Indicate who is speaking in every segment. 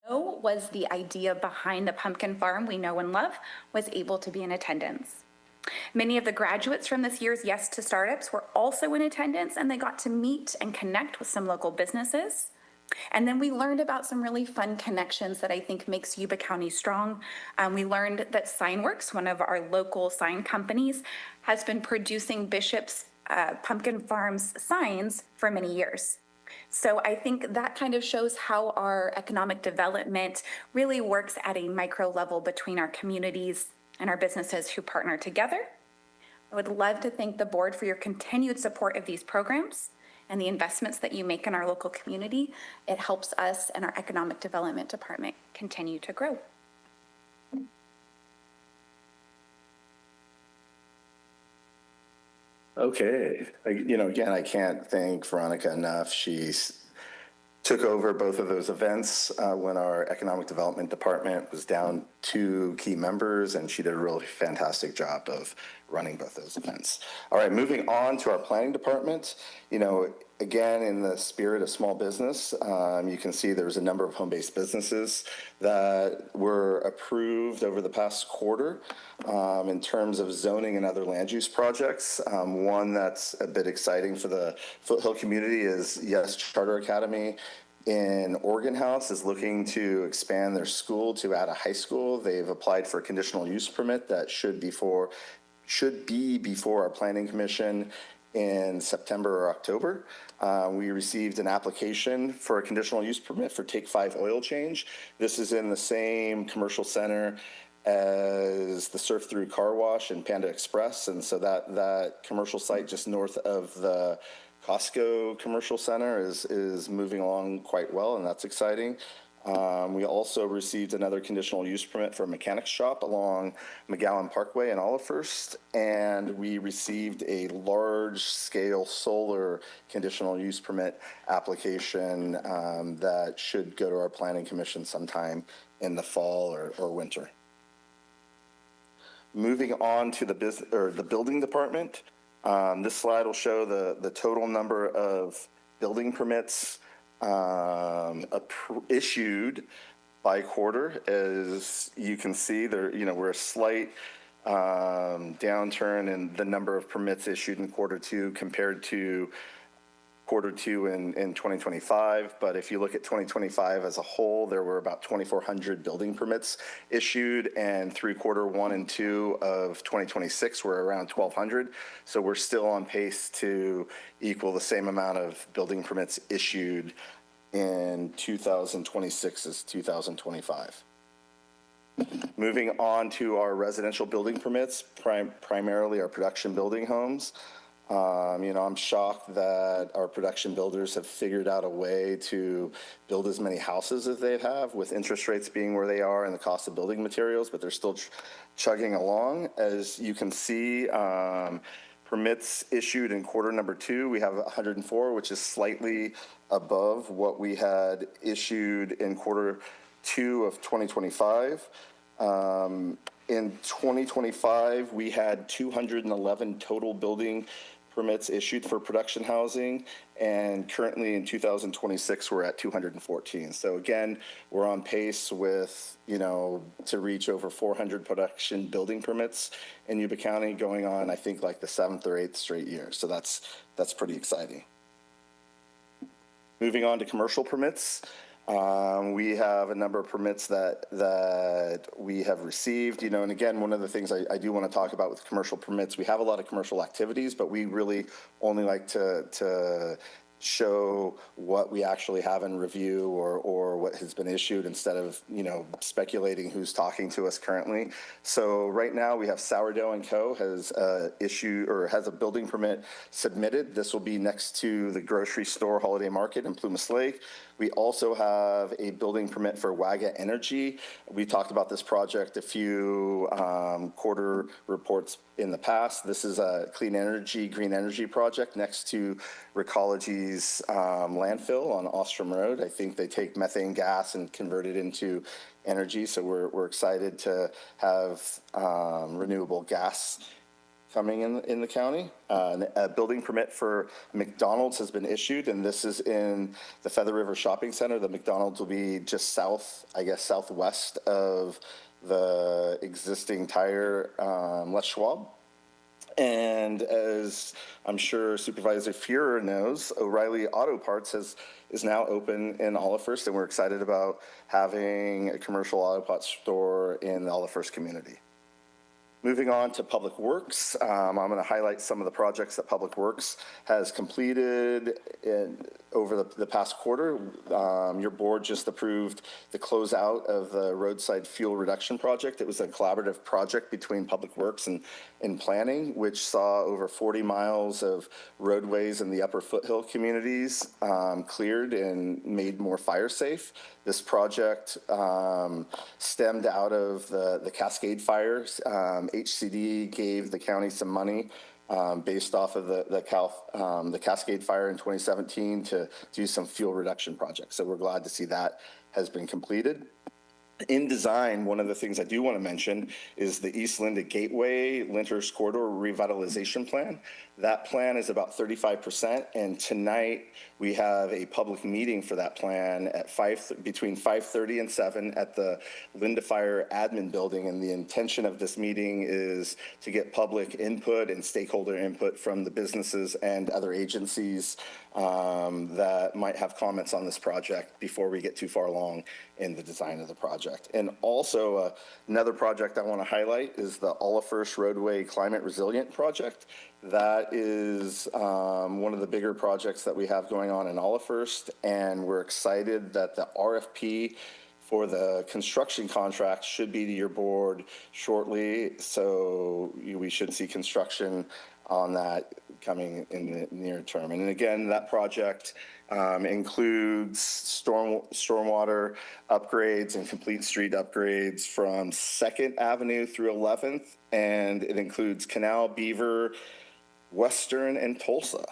Speaker 1: was the idea behind the pumpkin farm we know and love, was able to be in attendance. Many of the graduates from this year's Yes to Startups were also in attendance, and they got to meet and connect with some local businesses. And then we learned about some really fun connections that I think makes Yuba County strong. We learned that Signworks, one of our local sign companies, has been producing Bishop's Pumpkin Farms signs for many years. So I think that kind of shows how our economic development really works at a micro level between our communities and our businesses who partner together. I would love to thank the board for your continued support of these programs and the investments that you make in our local community. It helps us and our economic development department continue to grow.
Speaker 2: Okay, again, I can't thank Veronica enough. She's took over both of those events when our economic development department was down 2 key members, and she did a really fantastic job of running both those events. All right, moving on to our planning department. Again, in the spirit of small business, you can see there's a number of home-based businesses that were approved over the past quarter in terms of zoning and other land use projects. One that's a bit exciting for the Foothill community is Yes Charter Academy in Oregon House is looking to expand their school to add a high school. They've applied for a conditional use permit that should be before our planning commission in September or October. We received an application for a conditional use permit for Take 5 oil change. This is in the same commercial center as the Surf Through Car Wash and Panda Express, and so that commercial site just north of the Costco Commercial Center is moving along quite well, and that's exciting. We also received another conditional use permit for a mechanics shop along McGowan Parkway in Olivehurst, and we received a large-scale solar conditional use permit application that should go to our planning commission sometime in the fall or winter. Moving on to the building department, this slide will show the total number of building permits issued by quarter. As you can see, we're a slight downturn in the number of permits issued in quarter 2 compared to quarter 2 in 2025. But if you look at 2025 as a whole, there were about 2,400 building permits issued, and through quarter 1 and 2 of 2026, we're around 1,200. So we're still on pace to equal the same amount of building permits issued in 2026 as 2025. Moving on to our residential building permits, primarily our production building homes. I'm shocked that our production builders have figured out a way to build as many houses as they have, with interest rates being where they are and the cost of building materials, but they're still chugging along. As you can see, permits issued in quarter number 2, we have 104, which is slightly above what we had issued in quarter 2 of 2025. In 2025, we had 211 total building permits issued for production housing, and currently in 2026, we're at 214. So again, we're on pace with, to reach over 400 production building permits in Yuba County, going on, I think, like the 7th or 8th straight year. So that's pretty exciting. Moving on to commercial permits. We have a number of permits that we have received, and again, one of the things I do want to talk about with commercial permits, we have a lot of commercial activities, but we really only like to show what we actually have in review or what has been issued instead of, speculating who's talking to us currently. So right now we have Sourdough & Co. has issued or has a building permit submitted. This will be next to the grocery store Holiday Market in Plumas Lake. We also have a building permit for Waga Energy. We talked about this project a few quarter reports in the past. This is a clean energy, green energy project next to Recology's landfill on Ostrom Road. I think they take methane gas and convert it into energy. So we're excited to have renewable gas coming in the county. A building permit for McDonald's has been issued, and this is in the Feather River Shopping Center. The McDonald's will be just south, I guess, southwest of the existing Tire Les Schwab. And as I'm sure Supervisor Fuhrer knows, O'Reilly Auto Parts is now open in Olivehurst, and we're excited about having a commercial auto parts store in the Olivehurst community. Moving on to Public Works, I'm going to highlight some of the projects that Public Works has completed over the past quarter. Your board just approved the closeout of the roadside fuel reduction project. It was a collaborative project between Public Works and Planning, which saw over 40 miles of roadways in the upper foothill communities cleared and made more fire safe. This project stemmed out of the Cascade fires. HCD gave the county some money based off of the Cascade fire in 2017 to do some fuel reduction projects. So we're glad to see that has been completed. In design, one of the things I do want to mention is the East Linda Gateway Lyndhurst Corridor Revitalization Plan. That plan is about 35%, and tonight we have a public meeting for that plan at between 5:30 and 7 at the Linda Fire Admin Building, and the intention of this meeting is to get public input and stakeholder input from the businesses and other agencies that might have comments on this project before we get too far along in the design of the project. And also another project I want to highlight is the Olivehurst Roadway Climate Resilient Project. That is one of the bigger projects that we have going on in Olivehurst, and we're excited that the RFP for the construction contract should be to your board shortly. So we should see construction on that coming in the near term. And again, that project includes stormwater upgrades and complete street upgrades from 2nd Avenue through 11th, and it includes Canal, Beaver, Western, and Tulsa.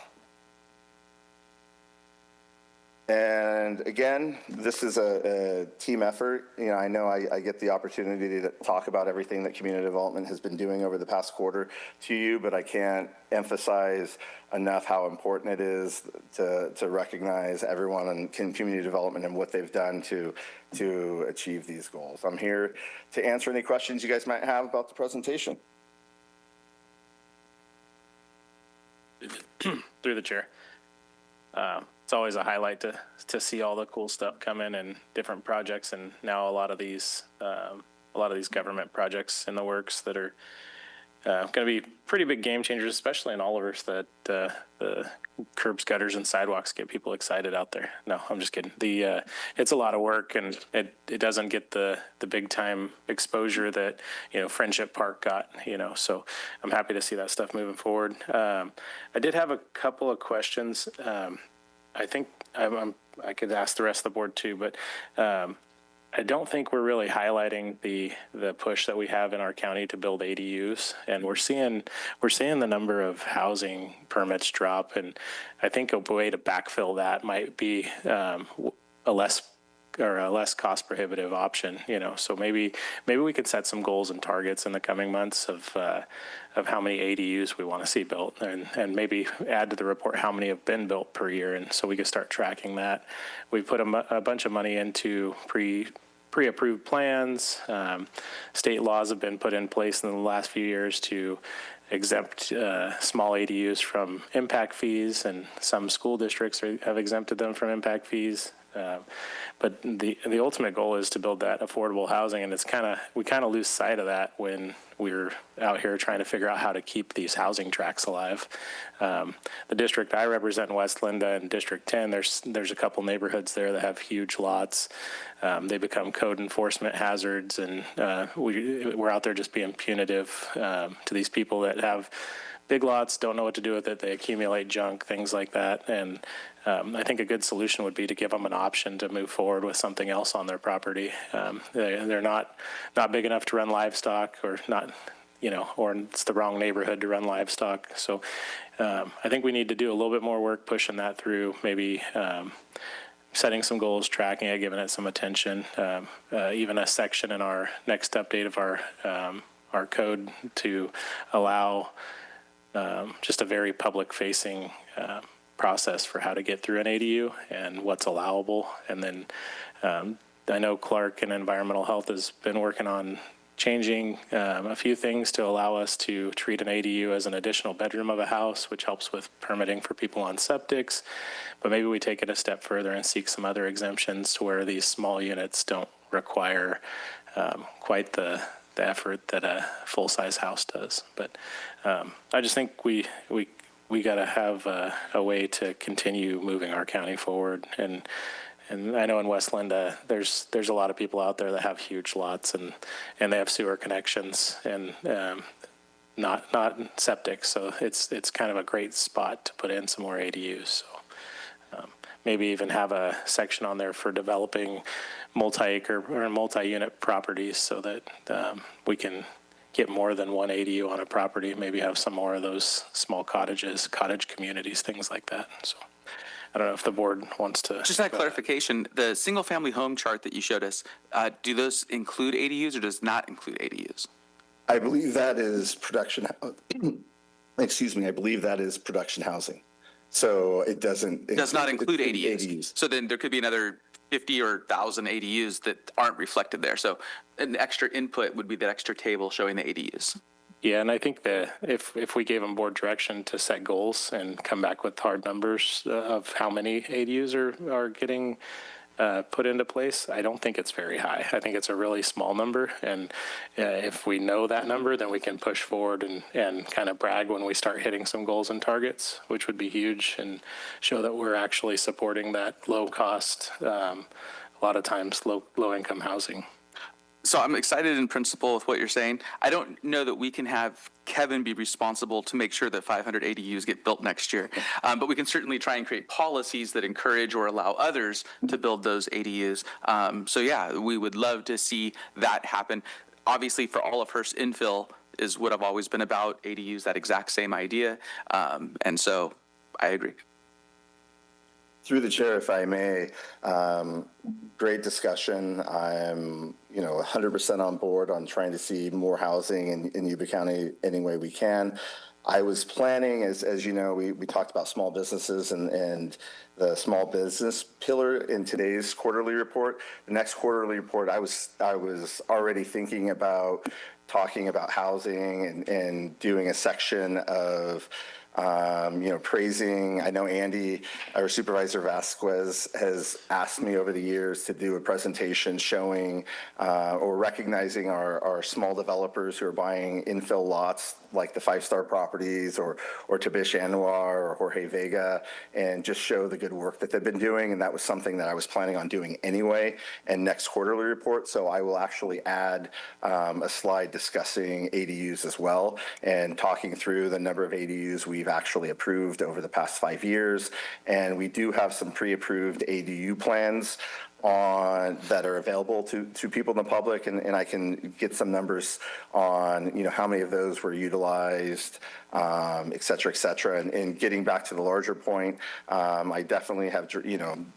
Speaker 2: And again, this is a team effort. You know, I know I get the opportunity to talk about everything that community development has been doing over the past quarter to you, but I can't emphasize enough how important it is to recognize everyone in community development and what they've done to achieve these goals. I'm here to answer any questions you guys might have about the presentation.
Speaker 3: Through the chair. It's always a highlight to see all the cool stuff come in and different projects, and now a lot of these government projects in the works that are going to be pretty big game changers, especially in Olivehurst, that the curbs, gutters, and sidewalks get people excited out there. No, I'm just kidding. It's a lot of work, and it doesn't get the big time exposure that Friendship Park got. So I'm happy to see that stuff moving forward. I did have a couple of questions. I think I could ask the rest of the board too, but I don't think we're really highlighting the push that we have in our county to build ADUs, and we're seeing the number of housing permits drop, and I think a way to backfill that might be a less cost prohibitive option. So maybe we could set some goals and targets in the coming months of how many ADUs we want to see built, and maybe add to the report how many have been built per year, and so we can start tracking that. We put a bunch of money into pre-approved plans. State laws have been put in place in the last few years to exempt small ADUs from impact fees, and some school districts have exempted them from impact fees. But the ultimate goal is to build that affordable housing, and we kind of lose sight of that when we're out here trying to figure out how to keep these housing tracts alive. The district I represent in West Linda and District 10, there's a couple neighborhoods there that have huge lots. They become code enforcement hazards, and we're out there just being punitive to these people that have big lots, don't know what to do with it. They accumulate junk, things like that. And I think a good solution would be to give them an option to move forward with something else on their property. They're not big enough to run livestock, or not, or it's the wrong neighborhood to run livestock. So I think we need to do a little bit more work pushing that through, maybe setting some goals, tracking it, giving it some attention, even a section in our next update of our code to allow just a very public-facing process for how to get through an ADU and what's allowable. And then I know Clark in Environmental Health has been working on changing a few things to allow us to treat an ADU as an additional bedroom of a house, which helps with permitting for people on septics. But maybe we take it a step further and seek some other exemptions to where these small units don't require quite the effort that a full-size house does. But I just think we got to have a way to continue moving our county forward. And I know in West Linda, there's a lot of people out there that have huge lots and they have sewer connections and not septic. So it's kind of a great spot to put in some more ADUs. So maybe even have a section on there for developing multi-acre or multi-unit properties so that we can get more than one ADU on a property. Maybe have some more of those small cottages, cottage communities, things like that. So I don't know if the board wants to.
Speaker 4: Just that clarification, the single-family home chart that you showed us, do those include ADUs or does not include ADUs?
Speaker 2: I believe that is production, excuse me, I believe that is production housing. So it doesn't.
Speaker 4: Does not include ADUs. So then there could be another 50 or 1,000 ADUs that aren't reflected there. So an extra input would be that extra table showing the ADUs.
Speaker 3: Yeah, and I think that if we gave them board direction to set goals and come back with hard numbers of how many ADUs are getting put into place, I don't think it's very high. I think it's a really small number, and if we know that number, then we can push forward and kind of brag when we start hitting some goals and targets, which would be huge, and show that we're actually supporting that low cost, a lot of times low income housing.
Speaker 4: So I'm excited in principle with what you're saying. I don't know that we can have Kevin be responsible to make sure that 500 ADUs get built next year. But we can certainly try and create policies that encourage or allow others to build those ADUs. So yeah, we would love to see that happen. Obviously for all of Hearst infill is what I've always been about, ADUs, that exact same idea. And so I agree.
Speaker 2: Through the chair, if I may, great discussion. I'm, 100% on board on trying to see more housing in Yuba County any way we can. I was planning, as you know, we talked about small businesses and the small business pillar in today's quarterly report. The next quarterly report, I was already thinking about talking about housing and doing a section of praising. I know Andy, our Supervisor Vasquez, has asked me over the years to do a presentation showing or recognizing our small developers who are buying infill lots like the 5-star properties or Tabish Anwar or Jorge Vega, and just show the good work that they've been doing. And that was something that I was planning on doing anyway in next quarterly report. So I will actually add a slide discussing ADUs as well and talking through the number of ADUs we've actually approved over the past 5 years. And we do have some pre-approved ADU plans that are available to people in the public, and I can get some numbers on how many of those were utilized, et cetera, and getting back to the larger point, I definitely have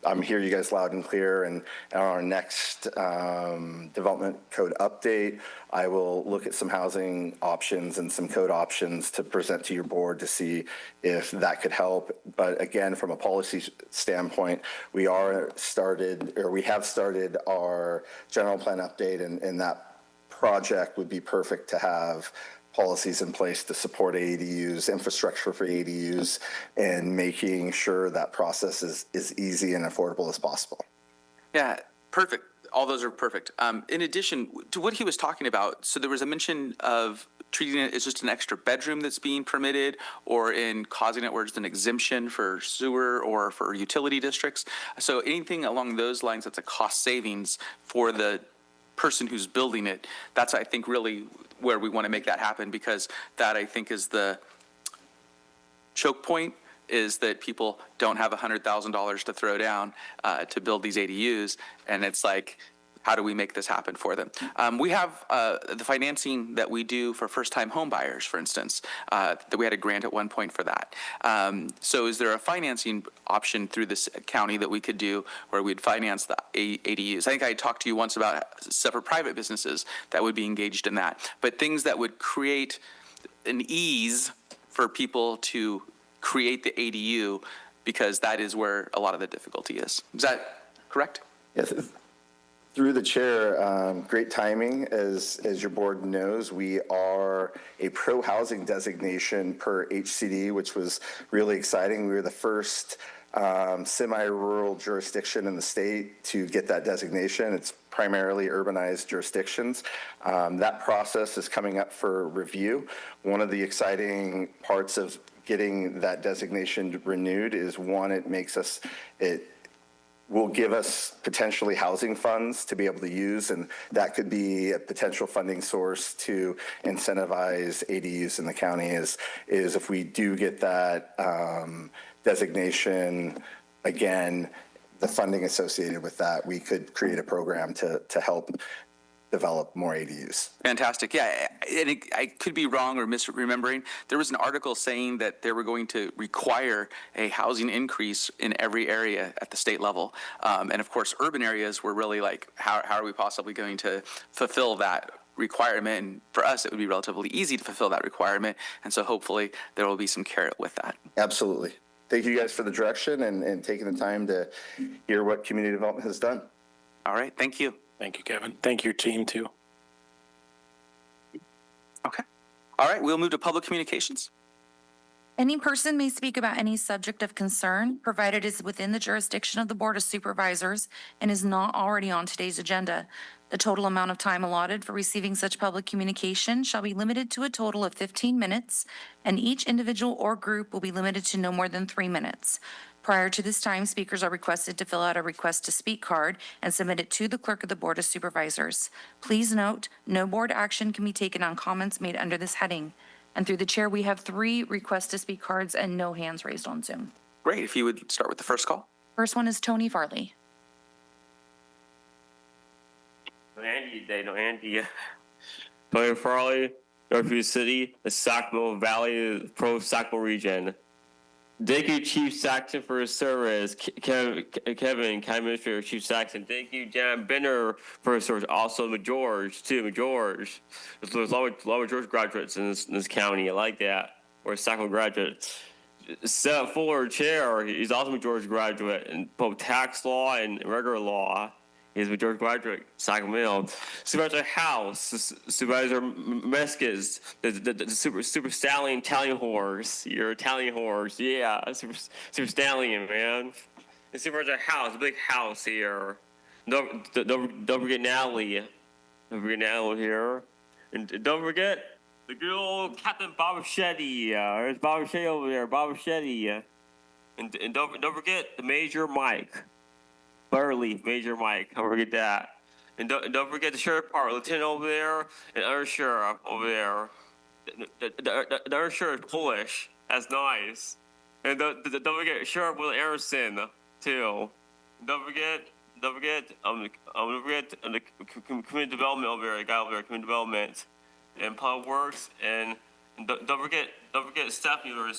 Speaker 2: I'm hearing you guys loud and clear, and on our next development code update, I will look at some housing options and some code options to present to your board to see if that could help. But again, from a policy standpoint, we have started our general plan update, and that project would be perfect to have policies in place to support ADUs, infrastructure for ADUs, and making sure that process is easy and affordable as possible.
Speaker 4: Yeah, perfect. All those are perfect. In addition to what he was talking about, so there was a mention of treating it as just an extra bedroom that's being permitted, or in causing it where it's an exemption for sewer or for utility districts. So anything along those lines that's a cost savings for the person who's building it, that's, I think, really where we want to make that happen, because that, I think, is the choke point, is that people don't have $100,000 to throw down to build these ADUs. And it's like, how do we make this happen for them? We have the financing that we do for first-time home buyers, for instance, that we had a grant at one point for that. So is there a financing option through this county that we could do where we'd finance the ADUs? I think I talked to you once about separate private businesses that would be engaged in that, but things that would create an ease for people to create the ADU, because that is where a lot of the difficulty is. Is that correct?
Speaker 2: Yes. Through the chair, great timing. As your board knows, we are a pro-housing designation per HCD, which was really exciting. We were the first semi-rural jurisdiction in the state to get that designation. It's primarily urbanized jurisdictions. That process is coming up for review. One of the exciting parts of getting that designation renewed is, one, it will give us potentially housing funds to be able to use, and that could be a potential funding source to incentivize ADUs in the county is if we do get that designation, again, the funding associated with that, we could create a program to help develop more ADUs.
Speaker 4: Fantastic. Yeah, and I could be wrong or misremembering. There was an article saying that they were going to require a housing increase in every area at the state level. And of course, urban areas were really like, how are we possibly going to fulfill that requirement? And for us, it would be relatively easy to fulfill that requirement. And so hopefully there will be some carrot with that.
Speaker 2: Absolutely. Thank you guys for the direction and taking the time to hear what community development has done.
Speaker 4: All right. Thank you.
Speaker 3: Thank you, Kevin. Thank your team too.
Speaker 4: Okay. All right. We'll move to public communications.
Speaker 5: Any person may speak about any subject of concern, provided it is within the jurisdiction of the Board of Supervisors and is not already on today's agenda. The total amount of time allotted for receiving such public communication shall be limited to a total of 15 minutes, and each individual or group will be limited to no more than 3 minutes. Prior to this time, speakers are requested to fill out a request to speak card and submit it to the clerk of the Board of Supervisors. Please note, no board action can be taken on comments made under this heading. And through the chair, we have 3 requests to speak cards and no hands raised on Zoom.
Speaker 4: Great. If you would start with the first call.
Speaker 5: First one is Tony Farley.
Speaker 6: Andy. Tony Farley, Northview City, the Sackville Valley, Pro-Sackville region. Thank you, Chief Saxon, for his service. Kevin, County Administrator, Chief Saxon. Thank you, Jan Benner, for his service. Also, McGeorge, too. McGeorge. There's a lot of George graduates in this county. I like that. Or Sackville graduates. Seth Fuller, Chair. He's also a McGeorge graduate in both tax law and regular law. He's a George graduate, Sacramento. Supervisor House, Supervisor Meskis, the super stallion Italian horse. You're Italian horse, yeah, super stallion, man. And Supervisor House, big house here. Don't forget Natalie. Don't forget Natalie here. And don't forget the good old Captain Bob Shetty. There's Bob Shetty over there, Bob Shetty. And don't forget the Major Mike. Burley, Major Mike, don't forget that. And don't forget the Sheriff Department, Lieutenant over there, and Other Sheriff over there. The Other Sheriff is Polish, that's nice. And don't forget Sheriff Will Arison, too. Don't forget the community development over there, the guy over there, community development, and public works, and don't forget Stephanie over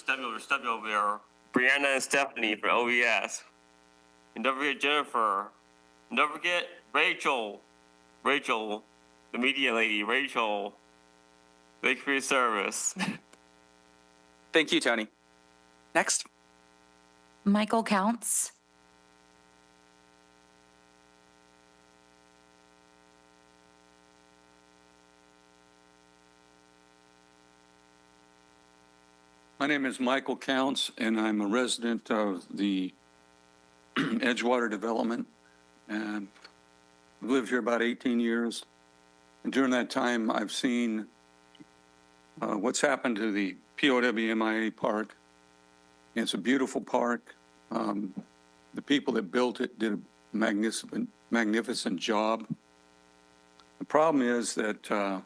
Speaker 6: there, Brianna and Stephanie for OVS. And don't forget Jennifer. And don't forget Rachel, the media lady, Rachel. Thank you for your service.
Speaker 4: Thank you, Tony. Next.
Speaker 5: Michael Counts.
Speaker 7: My name is Michael Counts, and I'm a resident of the Edgewater development, and I've lived here about 18 years. And during that time, I've seen what's happened to the POWMIA Park. It's a beautiful park. The people that built it did a magnificent job. The problem is that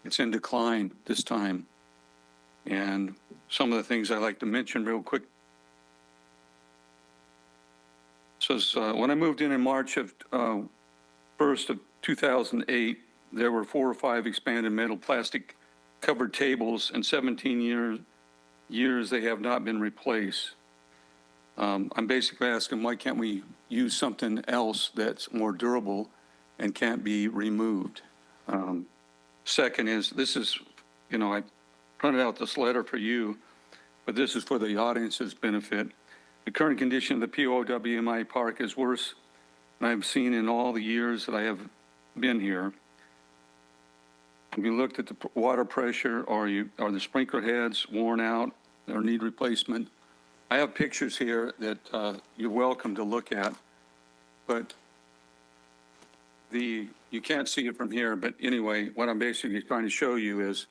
Speaker 7: it's in decline this time. And some of the things I'd like to mention real quick. So when I moved in March of 1st of 2008, there were 4 or 5 expanded metal plastic covered tables. In 17 years they have not been replaced. I'm basically asking, why can't we use something else that's more durable and can't be removed? Second is, this is, I printed out this letter for you, but this is for the audience's benefit. The current condition of the POWMI Park is worse than I've seen in all the years that I have been here. Have you looked at the water pressure? Are the sprinkler heads worn out or need replacement? I have pictures here that you're welcome to look at, but you can't see it from here. But anyway, what I'm basically trying to show you is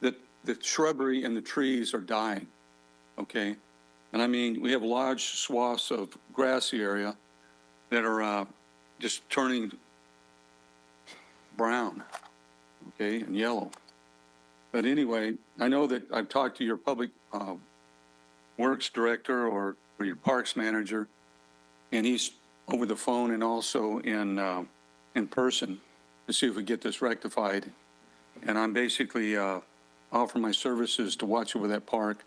Speaker 7: that the shrubbery and the trees are dying, okay? And I mean, we have large swaths of grassy area that are just turning brown, okay, and yellow. But anyway, I know that I've talked to your public works director or your parks manager, and he's over the phone and also in person to see if we get this rectified. And I'm basically offering my services to watch over that park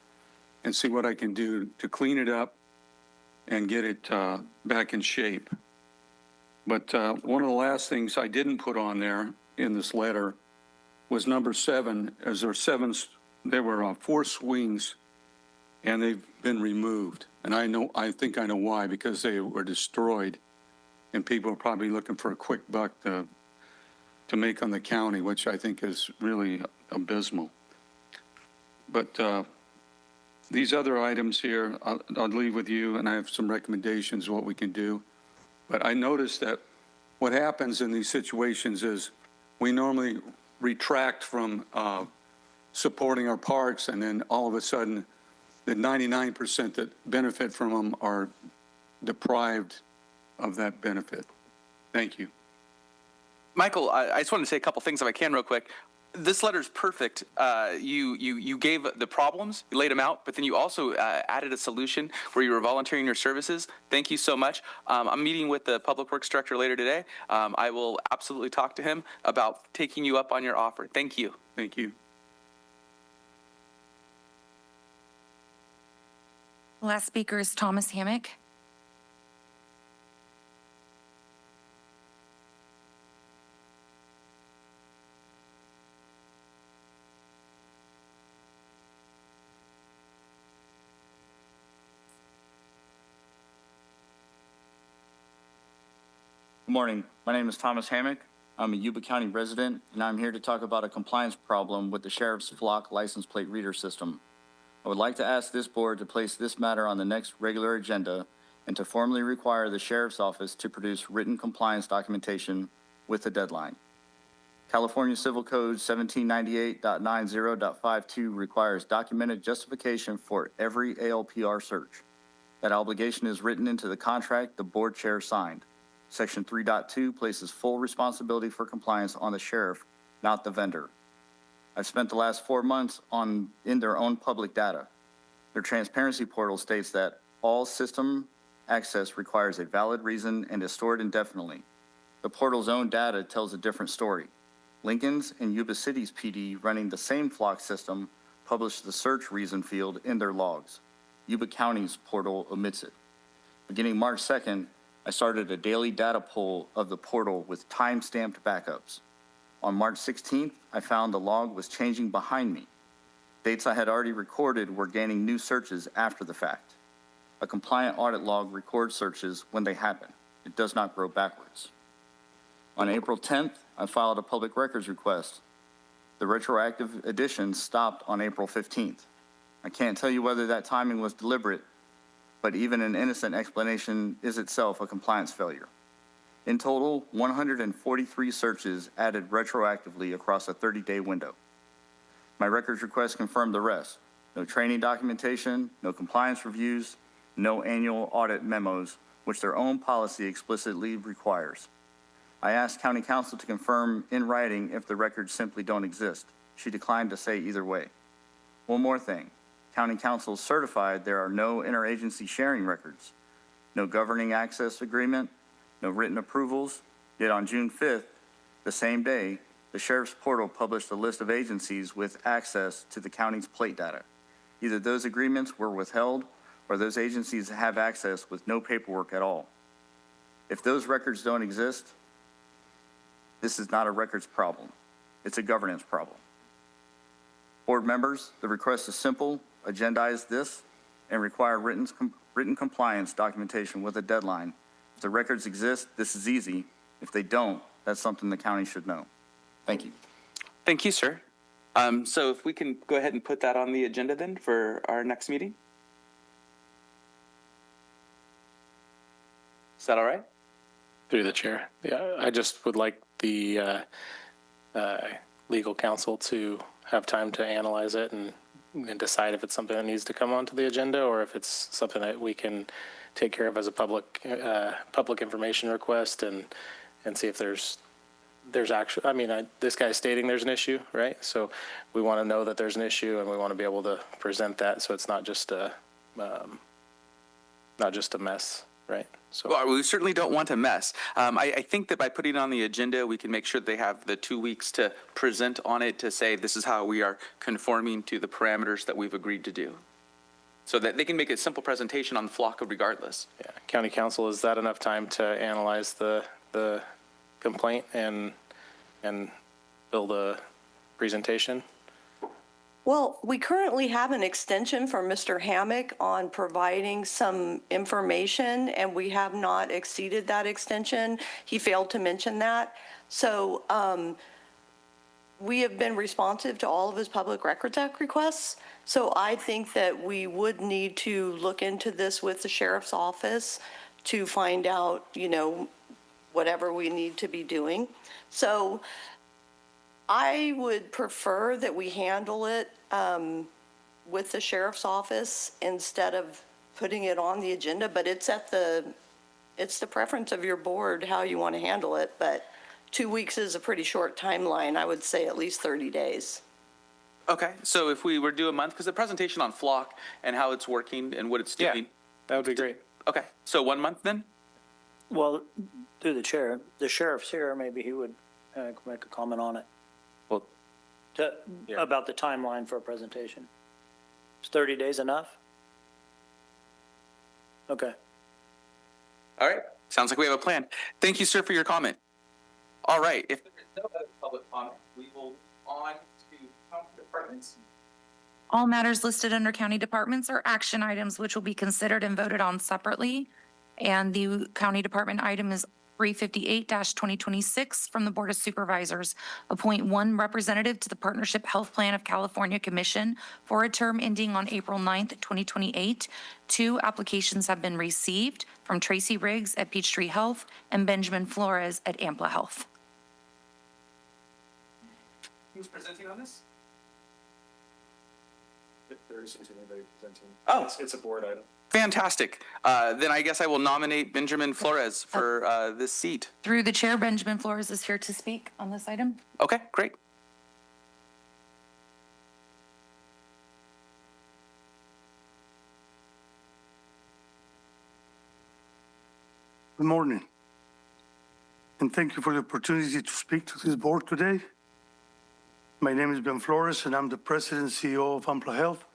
Speaker 7: and see what I can do to clean it up and get it back in shape. But one of the last things I didn't put on there in this letter was number 7. As there were 4 swings, and they've been removed. And I think I know why, because they were destroyed, and people are probably looking for a quick buck to make on the county, which I think is really abysmal. But these other items here, I'll leave with you, and I have some recommendations of what we can do. But I noticed that what happens in these situations is we normally retract from supporting our parks, and then all of a sudden, the 99% that benefit from them are deprived of that benefit. Thank you.
Speaker 4: Michael, I just wanted to say a couple things if I can real quick. This letter is perfect. You gave the problems, you laid them out, but then you also added a solution where you were volunteering your services. Thank you so much. I'm meeting with the Public Works Director later today. I will absolutely talk to him about taking you up on your offer. Thank you.
Speaker 7: Thank you.
Speaker 5: Last speaker is Thomas Hammock.
Speaker 8: Good morning. My name is Thomas Hammock. I'm a Yuba County resident, and I'm here to talk about a compliance problem with the Sheriff's Flock license plate reader system. I would like to ask this board to place this matter on the next regular agenda and to formally require the Sheriff's Office to produce written compliance documentation with a deadline. California Civil Code 1798.90.52 requires documented justification for every ALPR search. That obligation is written into the contract the board chair signed. Section 3.2 places full responsibility for compliance on the sheriff, not the vendor. I've spent the last 4 months in their own public data. Their transparency portal states that all system access requires a valid reason and is stored indefinitely. The portal's own data tells a different story. Lincoln's and Yuba City's PD running the same flock system published the search reason field in their logs. Yuba County's portal omits it. Beginning March 2nd, I started a daily data pull of the portal with time-stamped backups. On March 16th, I found the log was changing behind me. Dates I had already recorded were gaining new searches after the fact. A compliant audit log records searches when they happen. It does not grow backwards. On April 10th, I filed a public records request. The retroactive addition stopped on April 15th. I can't tell you whether that timing was deliberate, but even an innocent explanation is itself a compliance failure. In total, 143 searches added retroactively across a 30-day window. My records request confirmed the rest. No training documentation, no compliance reviews, no annual audit memos, which their own policy explicitly requires. I asked County Counsel to confirm in writing if the records simply don't exist. She declined to say either way. One more thing. County Counsel certified there are no interagency sharing records, no governing access agreement, no written approvals, yet on June 5th, the same day, the Sheriff's Portal published a list of agencies with access to the county's plate data. Either those agreements were withheld or those agencies have access with no paperwork at all. If those records don't exist, this is not a records problem. It's a governance problem. Board members, the request is simple: agendize this and require written compliance documentation with a deadline. If the records exist, this is easy. If they don't, that's something the county should know. Thank you.
Speaker 4: Thank you, sir. So if we can go ahead and put that on the agenda then for our next meeting? Is that all right?
Speaker 3: Through the chair. Yeah, I just would like the legal counsel to have time to analyze it and decide if it's something that needs to come onto the agenda or if it's something that we can take care of as a public information request and see if there's actually, I mean, this guy's stating there's an issue, right? So we want to know that there's an issue and we want to be able to present that so it's not just a mess, right? So
Speaker 4: Well, we certainly don't want a mess. I think that by putting it on the agenda, we can make sure they have the 2 weeks to present on it to say this is how we are conforming to the parameters that we've agreed to do. So that they can make a simple presentation on the flock regardless.
Speaker 3: yeah, county counsel, is that enough time to analyze the complaint and build a presentation?
Speaker 9: Well, we currently have an extension from Mr. Hammock on providing some information, and we have not exceeded that extension. He failed to mention that. So we have been responsive to all of his Public Records Act requests. So I think that we would need to look into this with the sheriff's office to find out, you know, whatever we need to be doing. So I would prefer that we handle it with the sheriff's office instead of putting it on the agenda, but it's the preference of your board how you want to handle it, but 2 weeks is a pretty short timeline. I would say at least 30 days.
Speaker 4: Okay, so if we were to do a month, because the presentation on flock and how it's working and what it's
Speaker 3: Yeah,
Speaker 4: doing.
Speaker 3: that would be great.
Speaker 4: Okay, so 1 month then?
Speaker 10: Well, through the chair, the sheriff's here, maybe he would make a comment on it.
Speaker 3: Well, yeah.
Speaker 10: About the timeline for a presentation. Is 30 days enough? Okay.
Speaker 4: All right, sounds like we have a plan. Thank you, sir, for your comment. All right, if there is no other public comment, we will on to county departments.
Speaker 5: All matters listed under county departments are action items which will be considered and voted on separately. And the county department item is 358-2026 from the Board of Supervisors. Appoint one representative to the Partnership Health Plan of California Commission for a term ending on April 9th, 2028. 2 applications have been received from Tracy Riggs at Peachtree Health and Benjamin Flores at Ampla Health.
Speaker 4: Who's presenting on this?
Speaker 3: There isn't anybody presenting.
Speaker 4: Oh.
Speaker 3: It's a board item.
Speaker 4: Fantastic. Then I guess I will nominate Benjamin Flores for this seat.
Speaker 5: Through the chair, Benjamin Flores is here to speak on this item.
Speaker 4: Okay, great.
Speaker 11: Good morning, and thank you for the opportunity to speak to this board today. My name is Ben Flores, and I'm the President and CEO of Ampla Health,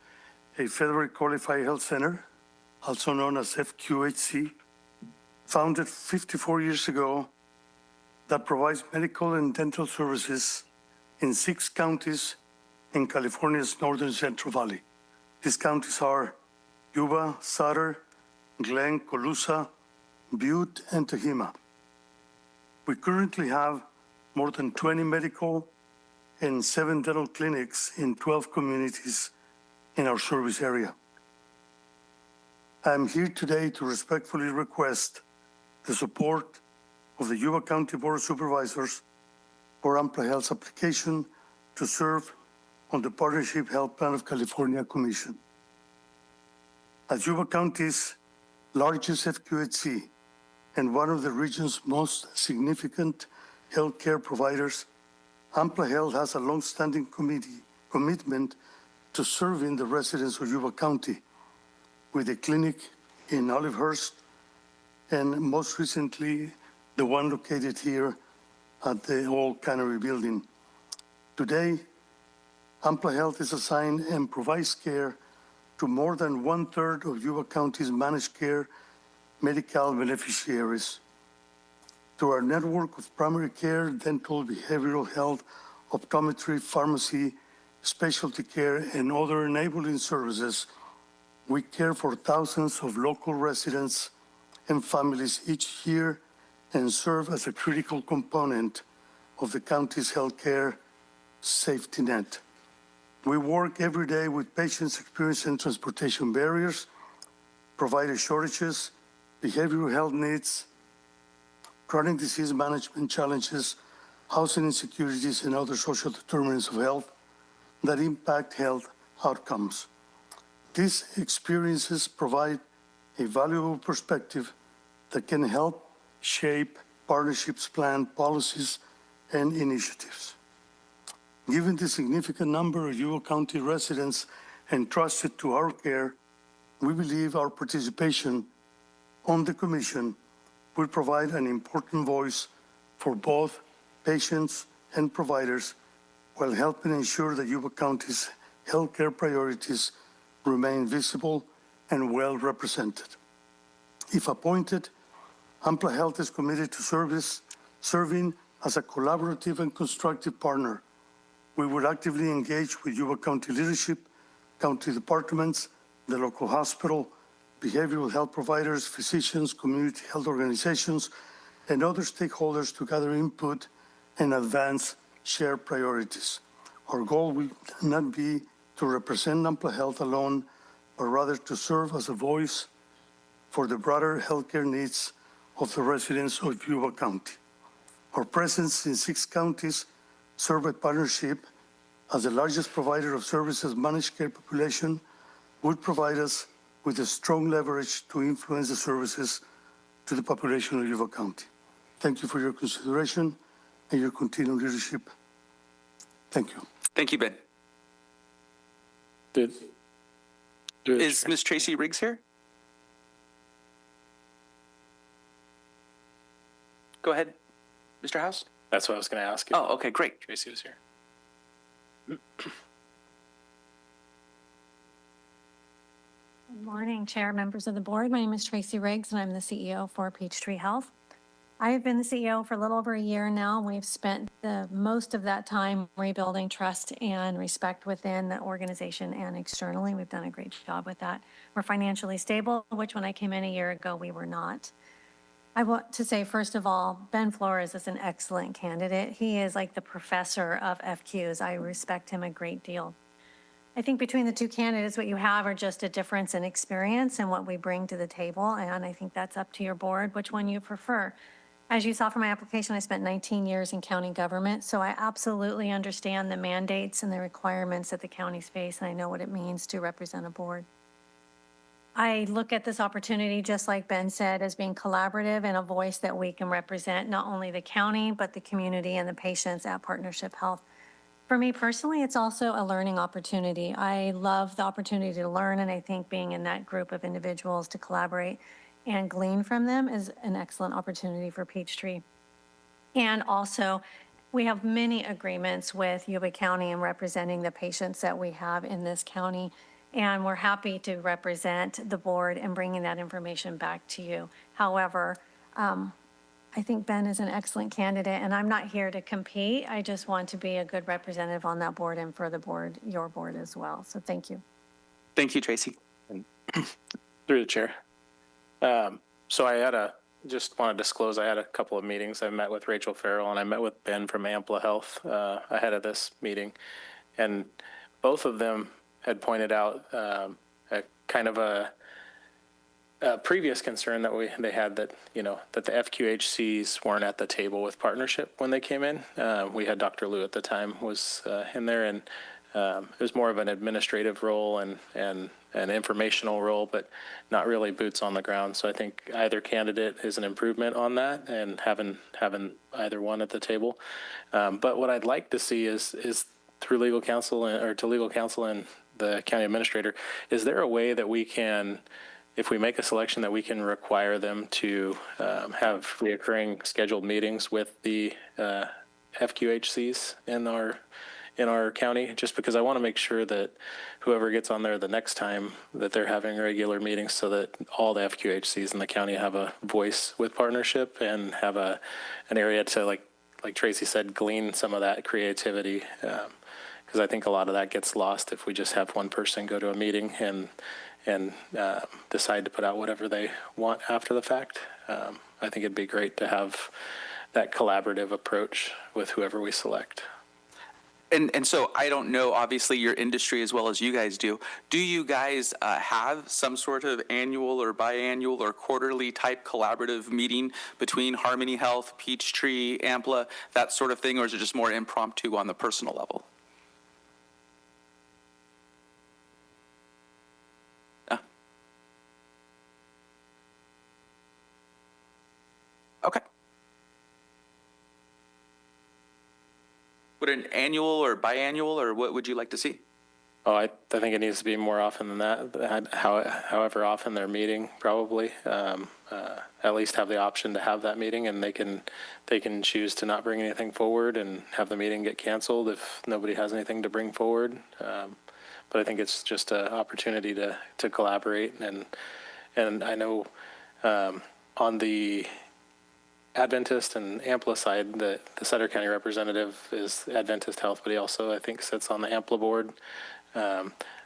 Speaker 11: a federally qualified health center, also known as FQHC, founded 54 years ago, that provides medical and dental services in 6 counties in California's northern Central Valley. These counties are Yuba, Sutter, Glen, Colusa, Butte, and Tehama. We currently have more than 20 medical and 7 dental clinics in 12 communities in our service area. I am here today to respectfully request the support of the Yuba County Board of Supervisors for Ampla Health's application to serve on the Partnership Health Plan of California Commission. As Yuba County's largest FQHC and one of the region's most significant healthcare providers, Ampla Health has a long-standing commitment to serving the residents of Yuba County with a clinic in Olivehurst and most recently the one located here at the old cannery building. Today, Ampla Health is assigned and provides care to more than 1/3 of Yuba County's managed care medical beneficiaries. Through our network of primary care, dental, behavioral health, optometry, pharmacy, specialty care, and other enabling services, we care for thousands of local residents and families each year and serve as a critical component of the county's healthcare safety net. We work every day with patients experiencing transportation barriers, provider shortages, behavioral health needs, chronic disease management challenges, housing insecurities, and other social determinants of health that impact health outcomes. These experiences provide a valuable perspective that can help shape partnerships, plan policies, and initiatives. Given the significant number of Yuba County residents entrusted to our care, we believe our participation on the Commission will provide an important voice for both patients and providers while helping ensure that Yuba County's healthcare priorities remain visible and well represented. If appointed, Ampla Health is committed to serving as a collaborative and constructive partner. We will actively engage with Yuba County leadership, county departments, the local hospital, behavioral health providers, physicians, community health organizations, and other stakeholders to gather input and advance shared priorities. Our goal will not be to represent Ampla Health alone, but rather to serve as a voice for the broader healthcare needs of the residents of Yuba County. Our presence in 6 counties served by partnership as the largest provider of services managed care population would provide us with a strong leverage to influence the services to the population of Yuba County. Thank you for your consideration and your continued leadership. Thank you.
Speaker 4: Thank you, Ben. Is Ms. Tracy Riggs here? Go ahead, Mr. House.
Speaker 3: That's what I was going to ask you.
Speaker 4: Oh, okay, great.
Speaker 3: Tracy was here.
Speaker 12: Good morning, Chair, members of the board. My name is Tracy Riggs, and I'm the CEO for Peachtree Health. I have been the CEO for a little over a year now. We've spent most of that time rebuilding trust and respect within the organization and externally. We've done a great job with that. We're financially stable, which when I came in a year ago, we were not. I want to say, first of all, Ben Flores is an excellent candidate. He is like the professor of FQs. I respect him a great deal. I think between the two candidates, what you have are just a difference in experience and what we bring to the table, and I think that's up to your board, which one you prefer. As you saw from my application, I spent 19 years in county government, so I absolutely understand the mandates and the requirements that the counties face, and I know what it means to represent a board. I look at this opportunity, just like Ben said, as being collaborative and a voice that we can represent not only the county, but the community and the patients at Partnership Health. For me personally, it's also a learning opportunity. I love the opportunity to learn, and I think being in that group of individuals to collaborate and glean from them is an excellent opportunity for Peachtree. And also, we have many agreements with Yuba County in representing the patients that we have in this county, and we're happy to represent the board and bringing that information back to you. However, I think Ben is an excellent candidate, and I'm not here to compete. I just want to be a good representative on that board and for the board, your board as well. So thank you.
Speaker 4: Thank you, Tracy.
Speaker 3: Through the chair. So I just want to disclose, I had a couple of meetings. I met with Rachel Farrell and I met with Ben from Ampla Health ahead of this meeting. And both of them had pointed out a kind of a previous concern that they had that, that the FQHCs weren't at the table with partnership when they came in. We had Dr. Liu at the time was in there, and it was more of an administrative role and an informational role, but not really boots on the ground. So I think either candidate is an improvement on that, and having either one at the table. But what I'd like to see is through legal counsel or to legal counsel and the county administrator, is there a way that we can, if we make a selection, that we can require them to have reoccurring scheduled meetings with the FQHCs in our county, just because I want to make sure that whoever gets on there the next time that they're having regular meetings so that all the FQHCs in the county have a voice with partnership and have an area to, like Tracy said, glean some of that creativity. because I think a lot of that gets lost if we just have one person go to a meeting and decide to put out whatever they want after the fact. I think it'd be great to have that collaborative approach with whoever we select.
Speaker 4: And so I don't know, obviously, your industry as well as you guys do. Do you guys have some sort of annual or biannual or quarterly type collaborative meeting between Harmony Health, Peachtree, AMPLA, that sort of thing, or is it just more impromptu on the personal level? Okay. Would an annual or biannual, or what would you like to see?
Speaker 3: Oh, I think it needs to be more often than that. However often they're meeting, probably. At least have the option to have that meeting, and they can choose to not bring anything forward and have the meeting get canceled if nobody has anything to bring forward. But I think it's just an opportunity to collaborate, and I know on the Adventist and AMPLA side, the Sutter County representative is Adventist Health, but he also, I think, sits on the AMPLA board,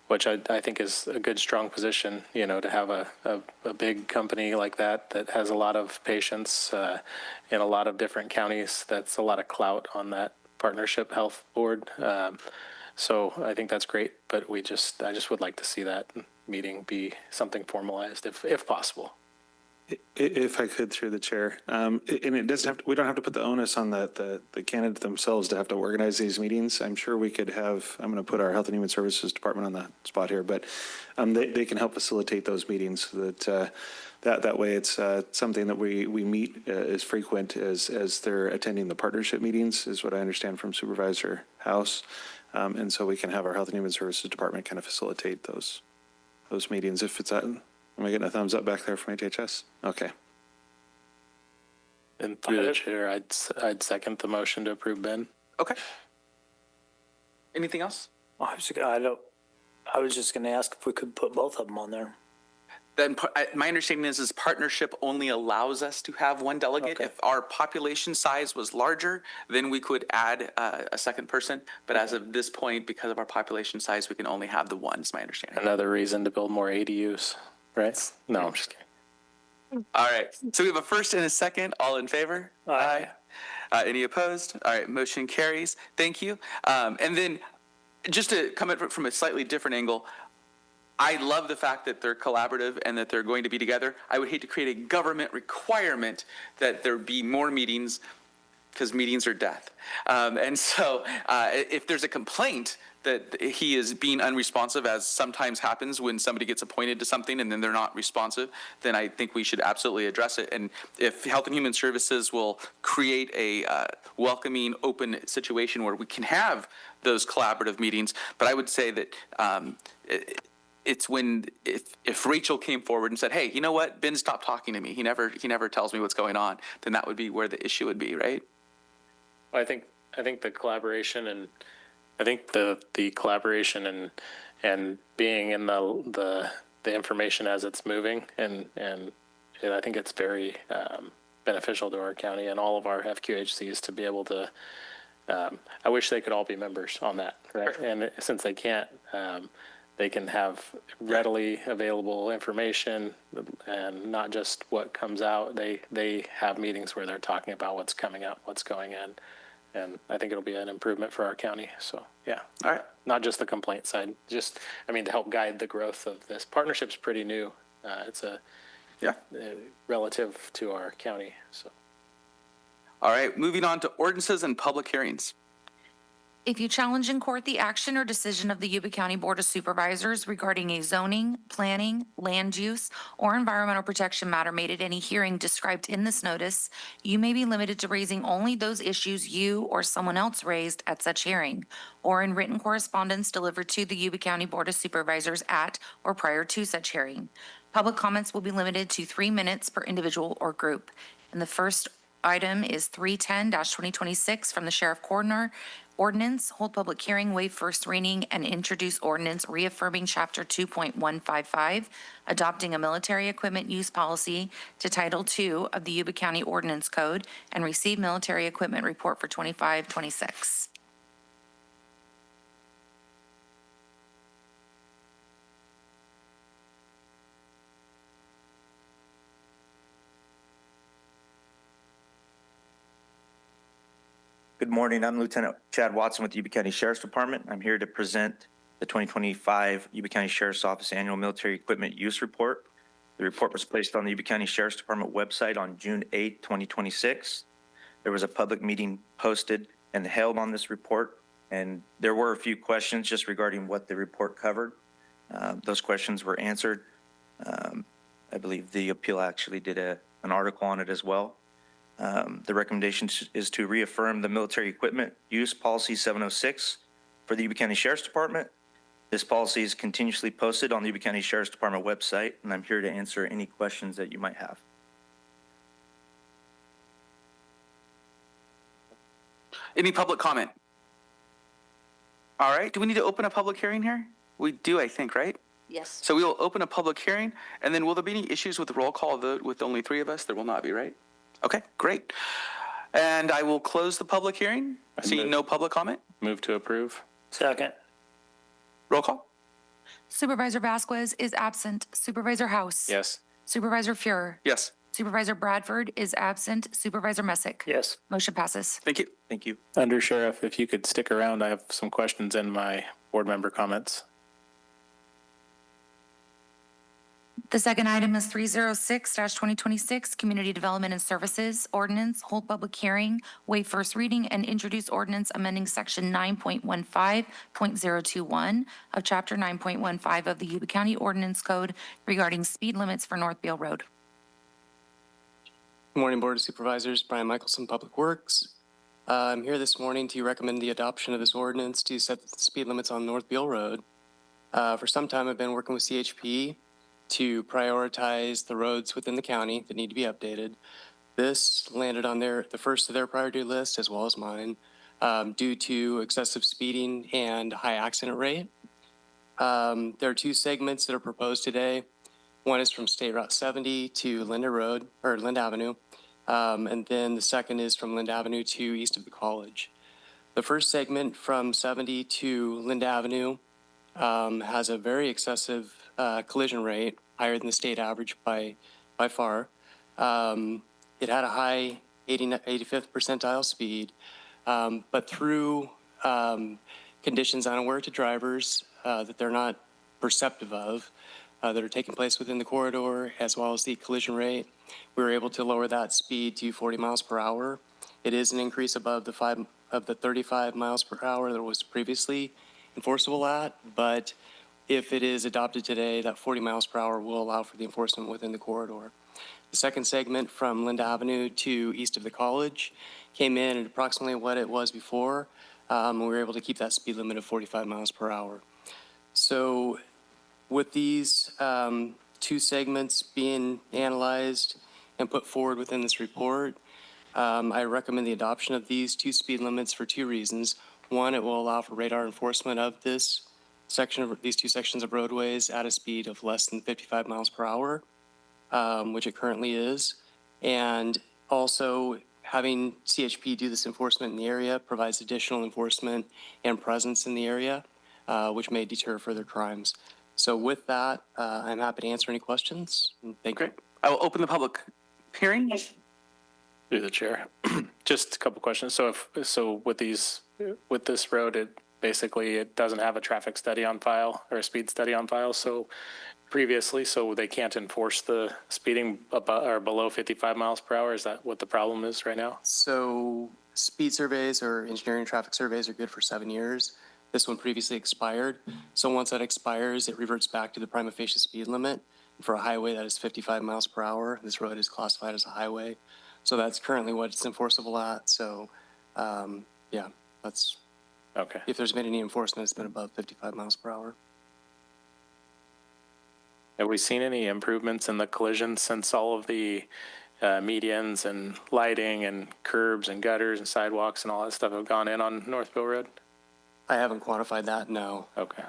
Speaker 3: which I think is a good, strong position, to have a big company like that has a lot of patients in a lot of different counties. That's a lot of clout on that partnership health board. So I think that's great, but I just would like to see that meeting be something formalized if possible.
Speaker 13: If I could, through the chair, and it doesn't have to, we don't have to put the onus on the candidate themselves to have to organize these meetings. I'm sure we could have, I'm going to put our Health and Human Services Department on the spot here, but they can help facilitate those meetings so that way it's something that we meet as frequent as they're attending the partnership meetings, is what I understand from Supervisor House. And so we can have our Health and Human Services Department kind of facilitate those meetings if it's at. Am I getting a thumbs up back there from HHS? Okay.
Speaker 3: And through the chair, I'd second the motion to approve Ben.
Speaker 4: Okay. Anything else?
Speaker 10: I was just going to ask if we could put both of them on there.
Speaker 4: Then my understanding is partnership only allows us to have one delegate.
Speaker 10: Okay.
Speaker 4: If our population size was larger, then we could add a second person. But as of this point, because of our population size, we can only have the one, is my understanding.
Speaker 3: Another reason to build more ADUs, right? No, I'm just kidding.
Speaker 4: All right. So we have a first and a second. All in favor?
Speaker 10: Aye.
Speaker 4: Any opposed? All right. Motion carries. Thank you. And then just to come at it from a slightly different angle, I love the fact that they're collaborative and that they're going to be together. I would hate to create a government requirement that there be more meetings, because meetings are death. And so if there's a complaint that he is being unresponsive, as sometimes happens when somebody gets appointed to something and then they're not responsive, then I think we should absolutely address it. And if Health and Human Services will create a welcoming, open situation where we can have those collaborative meetings, but I would say that it's when if Rachel came forward and said, hey, you know what, Ben stopped talking to me, he never tells me what's going on, then that would be where the issue would be, right?
Speaker 3: I think the collaboration, and I think the collaboration and being in the information as it's moving, and I think it's very beneficial to our county and all of our FQHCs to be able to. I wish they could all be members on that, right? Sure. And since they can't, they can have readily available information and not just what comes out. They have meetings where they're talking about what's coming out, what's going in. And I think it'll be an improvement for our county. So, yeah. All right. Not just the complaint side, to help guide the growth of this. Partnership's pretty new. It's relative to our county. So.
Speaker 4: All right. Moving on to ordinances and public hearings.
Speaker 5: If you challenge in court the action or decision of the Yuba County Board of Supervisors regarding a zoning, planning, land use, or environmental protection matter made at any hearing described in this notice, you may be limited to raising only those issues you or someone else raised at such hearing, or in written correspondence delivered to the Yuba County Board of Supervisors at or prior to such hearing. Public comments will be limited to 3 minutes per individual or group. And the first item is 310-2026 from the Sheriff Coroner. Ordinance, hold public hearing, waive first reading, and introduce ordinance reaffirming Chapter 2.155, adopting a military equipment use policy to Title II of the Yuba County Ordinance Code, and receive military equipment report for 25-26.
Speaker 14: Good morning. I'm Lieutenant Chad Watson with the Yuba County Sheriff's Department. I'm here to present the 2025 Yuba County Sheriff's Office Annual Military Equipment Use Report. The report was placed on the Yuba County Sheriff's Department website on June 8, 2026. There was a public meeting posted and held on this report, and there were a few questions just regarding what the report covered. Those questions were answered. I believe the appeal actually did an article on it as well. The recommendation is to reaffirm the military equipment use policy 706 for the Yuba County Sheriff's Department. This policy is continuously posted on the Yuba County Sheriff's Department website, and I'm here to answer any questions that you might have.
Speaker 4: Any public comment? All right, do we need to open a public hearing here? We do, I think, right?
Speaker 9: Yes.
Speaker 4: So we will open a public hearing, and then will there be any issues with the roll call vote with only 3 of us? There will not be, right? Okay, great. And I will close the public hearing. Seeing no public comment.
Speaker 3: Move to approve.
Speaker 10: Second.
Speaker 4: Roll call.
Speaker 5: Supervisor Vasquez is absent. Supervisor House.
Speaker 3: Yes.
Speaker 5: Supervisor Fuhrer.
Speaker 4: Yes.
Speaker 5: Supervisor Bradford is absent. Supervisor Messick.
Speaker 10: Yes.
Speaker 5: Motion passes.
Speaker 4: Thank you.
Speaker 14: Thank you.
Speaker 3: Under Sheriff, if you could stick around, I have some questions in my board member comments.
Speaker 5: The second item is 306-2026, Community Development and Services Ordinance, hold public hearing, waive first reading, and introduce ordinance amending Section 9.15.021 of Chapter 9.15 of the Yuba County Ordinance Code regarding speed limits for North Beale Road.
Speaker 15: Good morning, Board of Supervisors. Brian Michelson, Public Works. I'm here this morning to recommend the adoption of this ordinance to set the speed limits on North Beale Road. For some time, I've been working with CHP to prioritize the roads within the county that need to be updated. This landed on the first of their priority list, as well as mine, due to excessive speeding and high accident rate. There are 2 segments that are proposed today. One is from State Route 70 to Linda Avenue, and then the second is from Linda Avenue to east of the college. The first segment from 70 to Linda Avenue has a very excessive collision rate, higher than the state average by far. It had a high 85th percentile speed, but through conditions unaware to drivers that they're not perceptive of, that are taking place within the corridor, as well as the collision rate, we were able to lower that speed to 40 miles per hour. It is an increase above the 35 miles per hour that was previously enforceable at, but if it is adopted today, that 40 miles per hour will allow for the enforcement within the corridor. The second segment from Linda Avenue to east of the college came in at approximately what it was before. We were able to keep that speed limit of 45 miles per hour. So with these 2 segments being analyzed and put forward within this report, I recommend the adoption of these 2 speed limits for 2 reasons. One, it will allow for radar enforcement of these 2 sections of roadways at a speed of less than 55 miles per hour, which it currently is. And also having CHP do this enforcement in the area provides additional enforcement and presence in the area, which may deter further crimes. So with that, I'm happy to answer any questions. Thank you.
Speaker 4: I will open the public hearing.
Speaker 3: Through the chair. Just a couple questions. So with this road, it doesn't have a traffic study on file or a speed study on file. So previously, so they can't enforce the speeding above or below 55 miles per hour. Is that what the problem is right now?
Speaker 15: So speed surveys or engineering traffic surveys are good for 7 years. This one previously expired. So once that expires, it reverts back to the prima facie speed limit. For a highway, that is 55 miles per hour. This road is classified as a highway. So that's currently what it's enforceable at. So, yeah, that's
Speaker 3: okay.
Speaker 15: If there's been any enforcement, it's been above 55 miles per hour.
Speaker 3: Have we seen any improvements in the collisions since all of the medians and lighting and curbs and gutters and sidewalks and all that stuff have gone in on North Beale Road?
Speaker 15: I haven't quantified that, no.
Speaker 3: Okay.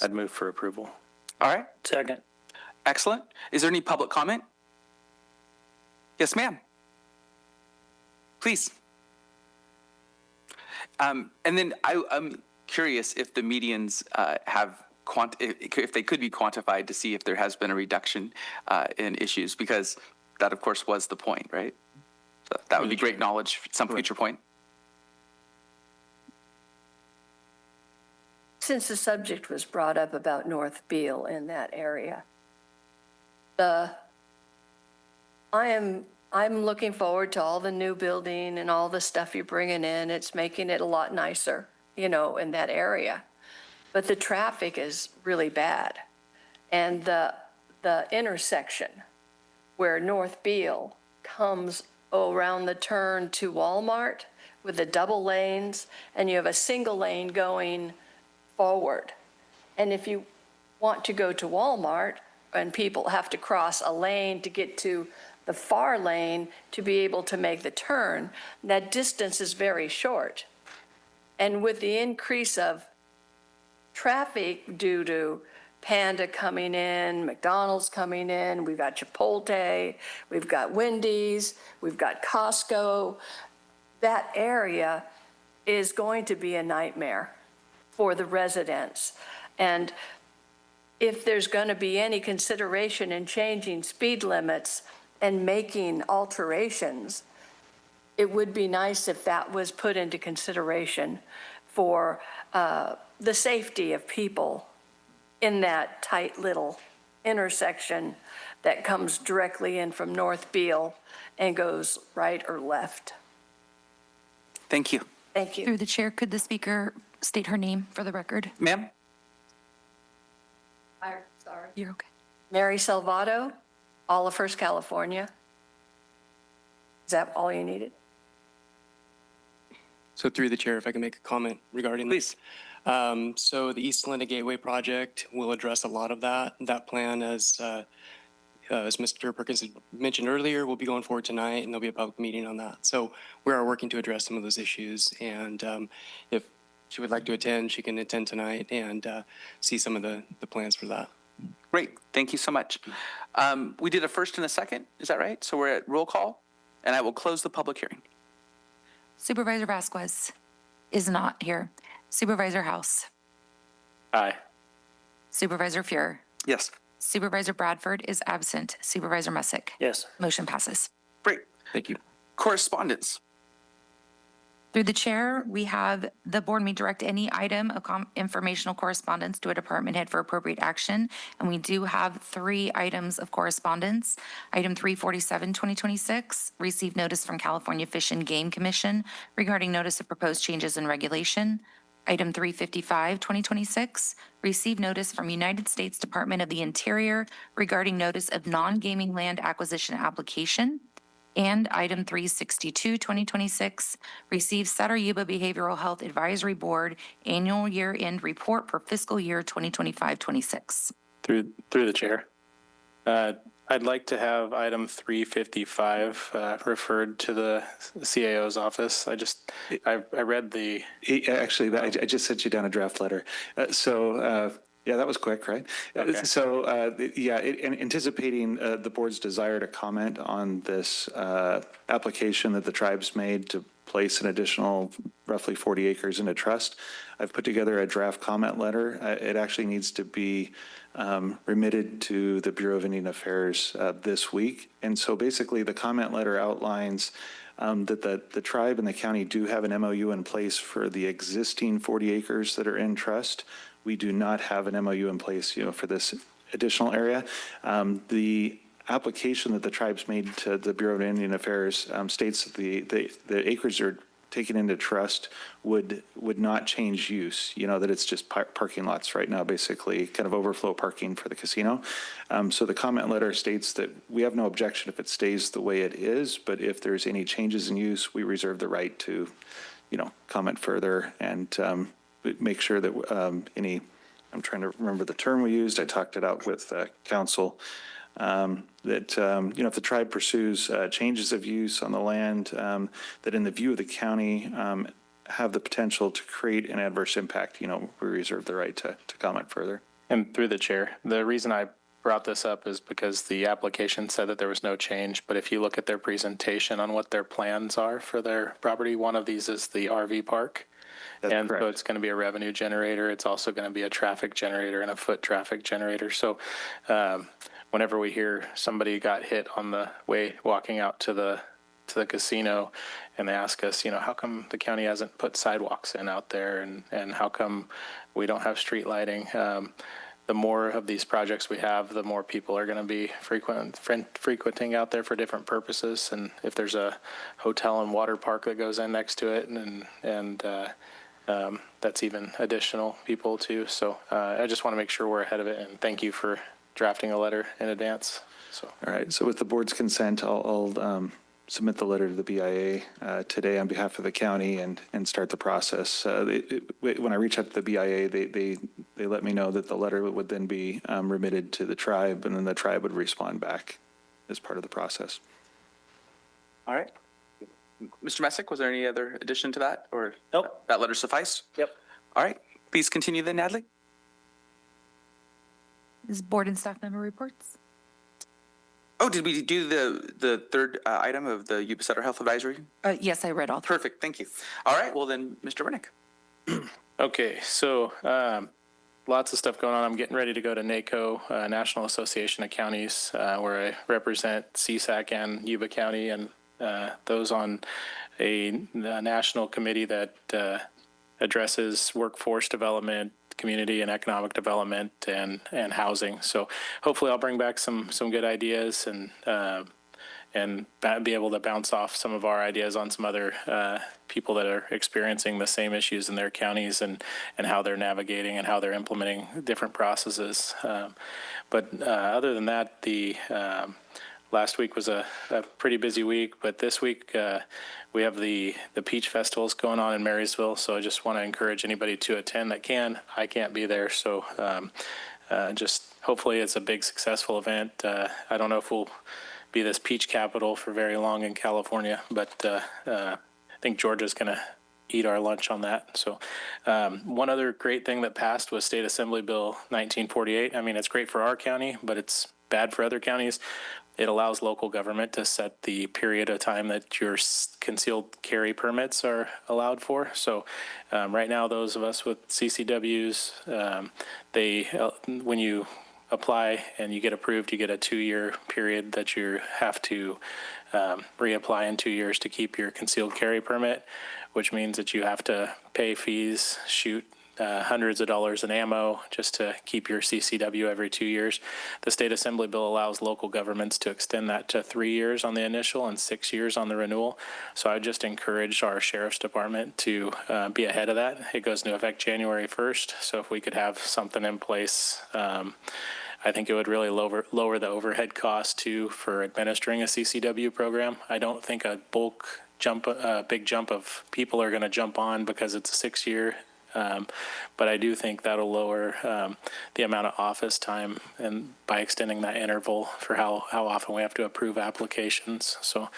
Speaker 3: I'd move for approval.
Speaker 4: All right.
Speaker 10: Second.
Speaker 4: Excellent. Is there any public comment? Yes, ma'am. Please. And then I'm curious if the medians if they could be quantified to see if there has been a reduction in issues, because that, of course, was the point, right? So that would be great knowledge at some future point.
Speaker 9: since the subject was brought up about North Beale in that area, I'm looking forward to all the new building and all the stuff you're bringing in. It's making it a lot nicer, in that area. But the traffic is really bad. And the intersection where North Beale comes around the turn to Walmart with the double lanes, and you have a single lane going forward. And if you want to go to Walmart, and people have to cross a lane to get to the far lane to be able to make the turn, that distance is very short. And with the increase of traffic due to Panda coming in, McDonald's coming in, we've got Chipotle, we've got Wendy's, we've got Costco, that area is going to be a nightmare for the residents. And if there's going to be any consideration in changing speed limits and making alterations, it would be nice if that was put into consideration for the safety of people in that tight little intersection that comes directly in from North Beale and goes right or left.
Speaker 4: Thank you.
Speaker 9: Thank you.
Speaker 5: Through the chair, could the speaker state her name for the record?
Speaker 4: Ma'am?
Speaker 9: Sorry.
Speaker 5: You're okay.
Speaker 9: Mary Salvato, Olivehurst, California. Is that all you needed?
Speaker 15: So through the chair, if I can make a comment regarding this. So the East Linda Gateway project will address a lot of that. That plan, as Mr. Perkins had mentioned earlier, will be going forward tonight, and there'll be a public meeting on that. So we are working to address some of those issues. And if she would like to attend, she can attend tonight and see some of the plans for that.
Speaker 4: Great. Thank you so much. We did a first and a second. Is that right? So we're at roll call, and I will close the public hearing.
Speaker 5: Supervisor Vasquez is not here. Supervisor House.
Speaker 3: Aye.
Speaker 5: Supervisor Fuhrer.
Speaker 4: Yes.
Speaker 5: Supervisor Bradford is absent. Supervisor Messick.
Speaker 10: Yes.
Speaker 5: Motion passes.
Speaker 4: Great.
Speaker 14: Thank you.
Speaker 4: Correspondence.
Speaker 5: Through the chair, we have the board may direct any item of informational correspondence to a department head for appropriate action. And we do have 3 items of correspondence. Item 347, 2026, received notice from California Fish and Game Commission regarding notice of proposed changes in regulation. Item 355, 2026, received notice from United States Department of the Interior regarding notice of non-gaming land acquisition application. And item 362, 2026, received Sutter Yuba Behavioral Health Advisory Board Annual Year-End Report for fiscal year 2025-26.
Speaker 3: Through the chair. I'd like to have item 355 referred to the CAO's office. I read the...
Speaker 13: Actually, I just sent you down a draft letter. Yeah, that was quick, right?
Speaker 3: Okay.
Speaker 13: Anticipating the board's desire to comment on this application that the tribe's made to place an additional roughly 40 acres in a trust, I've put together a draft comment letter. It actually needs to be remitted to the Bureau of Indian Affairs this week. And so basically the comment letter outlines that the tribe and the county do have an MOU in place for the existing 40 acres that are in trust. We do not have an MOU in place, for this additional area. The application that the tribes made to the Bureau of Indian Affairs states that the acres are taken into trust would not change use, that it's just parking lots right now, basically kind of overflow parking for the casino. So the comment letter states that we have no objection if it stays the way it is, but if there's any changes in use, we reserve the right to, comment further and make sure that I'm trying to remember the term we used. I talked it out with council. That if the tribe pursues changes of use on the land that in the view of the county have the potential to create an adverse impact, we reserve the right to comment further.
Speaker 3: And through the chair, the reason I brought this up is because the application said that there was no change, but if you look at their presentation on what their plans are for their property, one of these is the RV park.
Speaker 13: That's
Speaker 3: and
Speaker 13: correct.
Speaker 3: So it's going to be a revenue generator. It's also going to be a traffic generator and a foot traffic generator. So whenever we hear somebody got hit on the way walking out to the to the casino, and they ask us, how come the county hasn't put sidewalks in out there, and how come we don't have street lighting? The more of these projects we have, the more people are going to be frequenting out there for different purposes. And if there's a hotel and water park that goes in next to it, and that's even additional people too. So I just want to make sure we're ahead of it. And thank you for drafting a letter in advance. So.
Speaker 13: All right, so with the board's consent, I'll submit the letter to the BIA today on behalf of the county and start the process. When I reach out to the BIA, they let me know that the letter would then be remitted to the tribe, and then the tribe would respond back as part of the process.
Speaker 4: All right. Mr. Messick, was there any other addition to that, or
Speaker 10: Nope.
Speaker 4: that letter suffice?
Speaker 10: Yep.
Speaker 4: All right. Please continue then, Natalie.
Speaker 5: Is board and staff member reports?
Speaker 4: Oh, did we do the third item of the Yuba-Sutter Health Advisory?
Speaker 5: Yes, I read all three.
Speaker 4: Perfect. Thank you. All right. Well, then, Mr. Rennick.
Speaker 3: Okay, so lots of stuff going on. I'm getting ready to go to NACO, National Association of Counties, where I represent CSAC and Yuba County, and those on a national committee that addresses workforce development, community and economic development, and housing. So hopefully I'll bring back some good ideas and be able to bounce off some of our ideas on some other people that are experiencing the same issues in their counties, and how they're navigating and how they're implementing different processes. But other than that, the last week was a pretty busy week, but this week we have the Peach Festivals going on in Marysville, so I just want to encourage anybody to attend that can. I can't be there, so just hopefully it's a big, successful event. I don't know if we'll be this peach capital for very long in California, but I think Georgia's going to eat our lunch on that. So one other great thing that passed was State Assembly Bill 1948. I mean, it's great for our county, but it's bad for other counties. It allows local government to set the period of time that your concealed carry permits are allowed for. So right now, those of us with CCWs, when you apply and you get approved, you get a 2-year period that you have to reapply in 2 years to keep your concealed carry permit, which means that you have to pay fees, shoot hundreds of dollars in ammo just to keep your CCW every 2 years. The State Assembly Bill allows local governments to extend that to 3 years on the initial and 6 years on the renewal. So I just encourage our Sheriff's Department to be ahead of that. It goes into effect January 1st. So if we could have something in place, I think it would really lower the overhead cost too for administering a CCW program. I don't think a big jump of people are going to jump on because it's a 6-year. But I do think that'll lower the amount of office time, and by extending that interval for how often we have to approve applications. So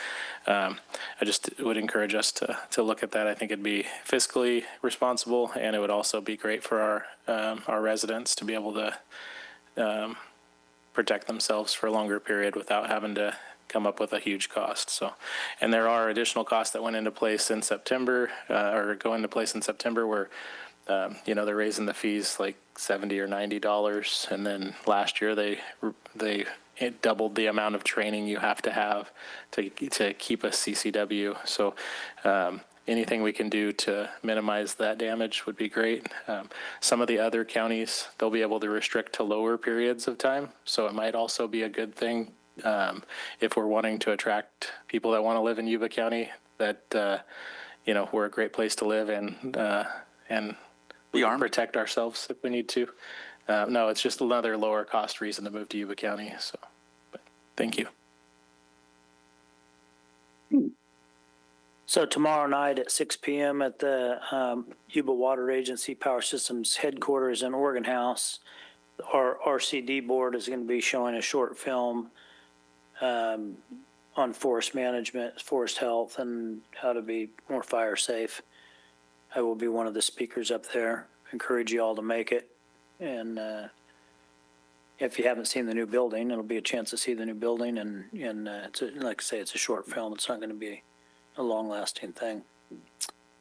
Speaker 3: I just would encourage us to look at that. I think it'd be fiscally responsible, and it would also be great for our residents to be able to protect themselves for a longer period without having to come up with a huge cost. So, and there are additional costs that went into place in September, or go into place in September, where they're raising the fees like $70 or $90, and then last year they doubled the amount of training you have to keep a CCW. So anything we can do to minimize that damage would be great. Some of the other counties, they'll be able to restrict to lower periods of time, so it might also be a good thing if we're wanting to attract people that want to live in Yuba County, that we're a great place to live, and we can protect ourselves if we need to. No, it's just another lower cost reason to move to Yuba County. So, but thank you.
Speaker 10: So tomorrow night at 6 p.m. at the Yuba Water Agency Power Systems headquarters in Oregon House, our RCD board is going to be showing a short film on forest management, forest health, and how to be more fire safe. I will be one of the speakers up there. Encourage you all to make it. And if you haven't seen the new building, it'll be a chance to see the new building. And it's like I say, it's a short film. It's not going to be a long-lasting thing.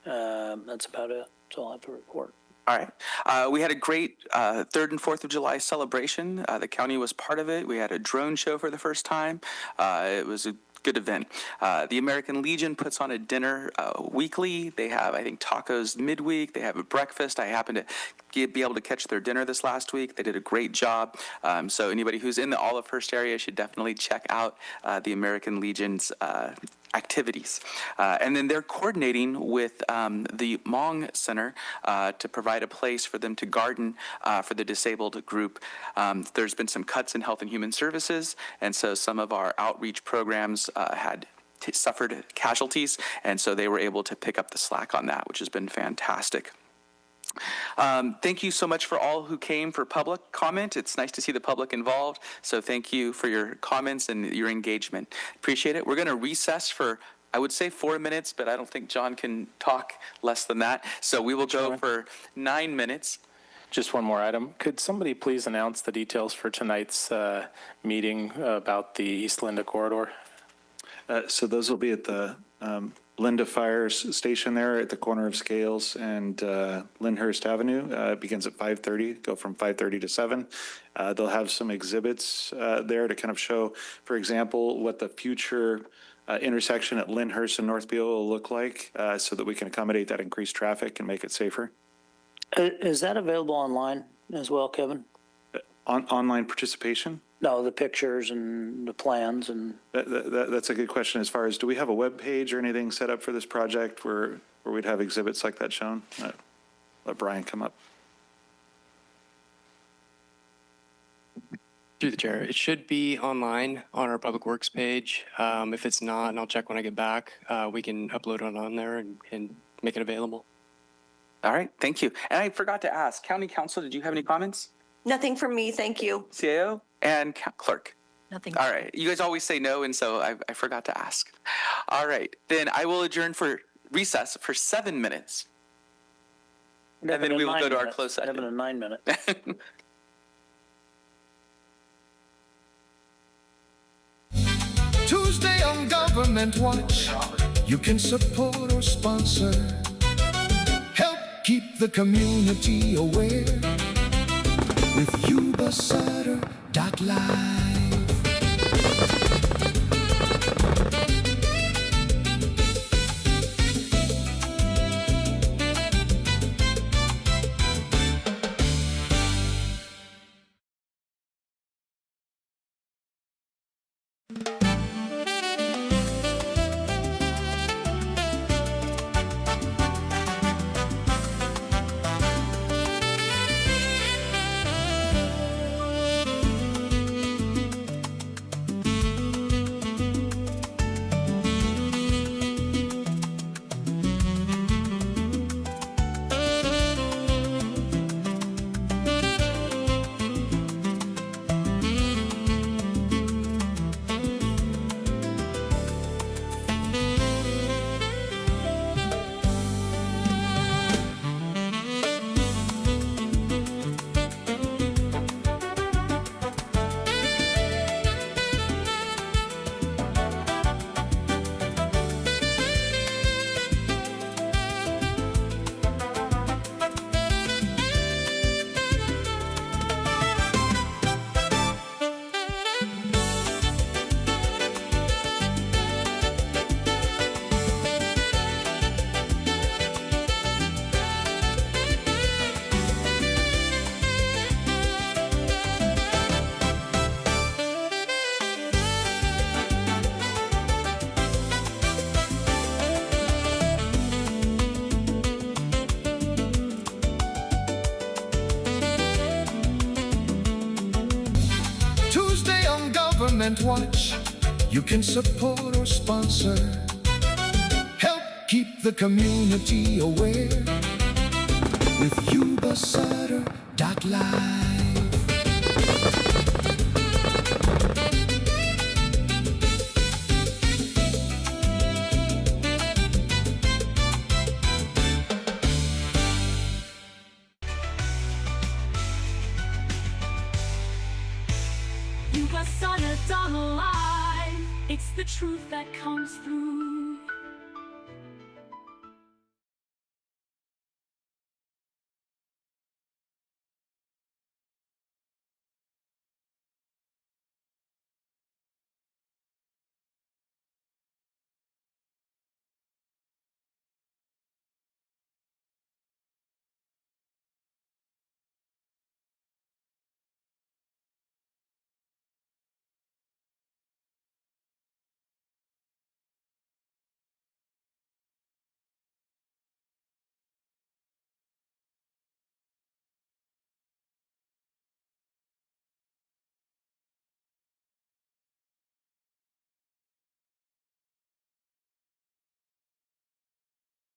Speaker 10: That's about it. That's all I have to report.
Speaker 4: All right. We had a great 3rd and 4th of July celebration. The county was part of it. We had a drone show for the first time. It was a good event. The American Legion puts on a dinner weekly. They have, I think, tacos midweek. They have a breakfast. I happened to be able to catch their dinner this last week. They did a great job. So anybody who's in the Olivehurst area should definitely check out the American Legion's activities. And then they're coordinating with the Hmong Center to provide a place for them to garden for the disabled group. There's been some cuts in Health and Human Services, and so some of our outreach programs had suffered casualties, and so they were able to pick up the slack on that, which has been fantastic. Thank you so much for all who came for public comment. It's nice to see the public involved. So thank you for your comments and your engagement. Appreciate it. We're going to recess for, I would say 4 minutes, but I don't think John can talk less than that. So we will go for 9 minutes.
Speaker 3: Just one more item. Could somebody please announce the details for tonight's meeting about the East Linda corridor?
Speaker 13: So those will be at the Linda Fire Station there at the corner of Scales and Lyndhurst Avenue. It begins at 5:30, go from 5:30 to 7. They'll have some exhibits there to kind of show, for example, what the future intersection at Lyndhurst and North Beale will look like so that we can accommodate that increased traffic and make it safer.
Speaker 10: Is that available online as well, Kevin?
Speaker 13: Online participation?
Speaker 10: No, the pictures and the plans and.
Speaker 13: That's a good question. As far as, do we have a web page or anything set up for this project where we'd have exhibits like that shown? Let Brian come up.
Speaker 15: Through the chair, it should be online on our Public Works page. If it's not, and I'll check when I get back, we can upload it on there and make it available.
Speaker 4: All right, thank you. And I forgot to ask, County Council, did you have any comments?
Speaker 9: Nothing from me, thank you.
Speaker 4: CAO and Clerk?
Speaker 5: Nothing.
Speaker 4: All right, you guys always say no, and so I forgot to ask. All right, then I will adjourn for recess for 7 minutes. And then we will go to our closed session.
Speaker 10: Having a 9 minute.
Speaker 16: Tuesday on Government Watch, you can support or sponsor. Help keep the community aware with Yuba-Sutter.LIVE. Government Watch, you can support or sponsor. Help keep the community aware with Yuba-Sutter.LIVE.
Speaker 17: Yuba-Sutter.LIVE. It's the truth that comes through.